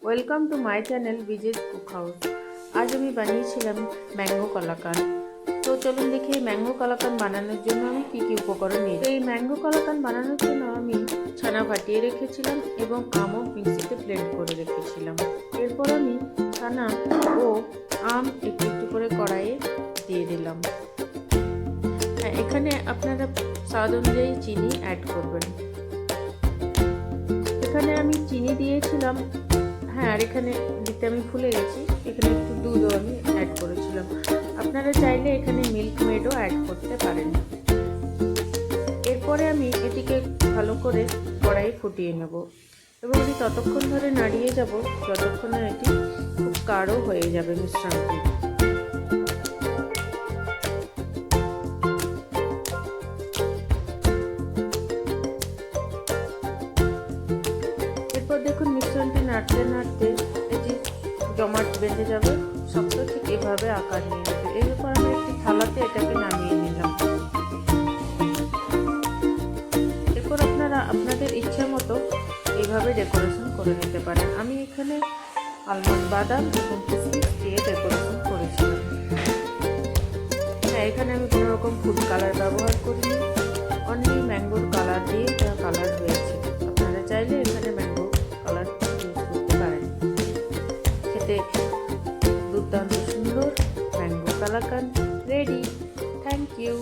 Welcome to my channel বিজেস cook house. আজ আমি বানিয়েছিলাম ম্যাঙ্গো কালাকান। তো চলুন দেখি এই ম্যাঙ্গো কালাকান বানানোর জন্য আমি কী কী উপকরণ নিয়েছি। এই ম্যাঙ্গো কালাকান বানানোর জন্য আমি ছানা ফাটিয়ে রেখেছিলাম এবং আমও মিক্সিতে ব্লেন্ড করে রেখেছিলাম। এরপর আমি ছানা ও আম একটু একটু করে কড়াইয়ে দিয়ে দিলাম। হ্যাঁ, এখানে আপনারা স্বাদ অনুযায়ী চিনি অ্যাড করবেন। এখানে আমি চিনি দিয়েছিলাম, হ্যাঁ, আর এখানে দিতে আমি ভুলে গেছি, এখানে একটু দুধও আমি অ্যাড করেছিলাম। আপনারা চাইলে এখানে মিল্ক মেডও অ্যাড করতে পারেন। এরপরে আমি এটিকে ভালো করে কড়াইয়ে ফুটিয়ে নেব এবং এটি ততক্ষণ ধরে নাড়িয়ে যাব যতক্ষণ না এটি খুব গাঢ় হয়ে যাবে মিশ্রণটি। এরপর দেখুন মিশ্রণটি নাড়তে নাড়তে এটি জমাট বেঁধে যাবে, শক্ত ঠিক এভাবে আকার নিয়ে নেবে। এরপর আমি একটি থালাতে এটাকে নামিয়ে নিলাম। এরপর আপনারা আপনাদের ইচ্ছা মতো এইভাবে ডেকোরেশন করে নিতে পারেন। আমি এখানে আলমন্ড, বাদাম এবং কিশমিশ দিয়ে ডেকোরেশন করেছিলাম। হ্যাঁ, এখানে আমি কোনো রকম ফুড কালার ব্যবহার করিনি, অনলি ম্যাঙ্গোর কালার দিয়ে যা কালার হয়েছে। আপনারা চাইলে এখানে ম্যাঙ্গো কালার ইউজ করতে পারেন। খেতে দুর্দান্ত সুন্দর mango kalakand ready. Thank you.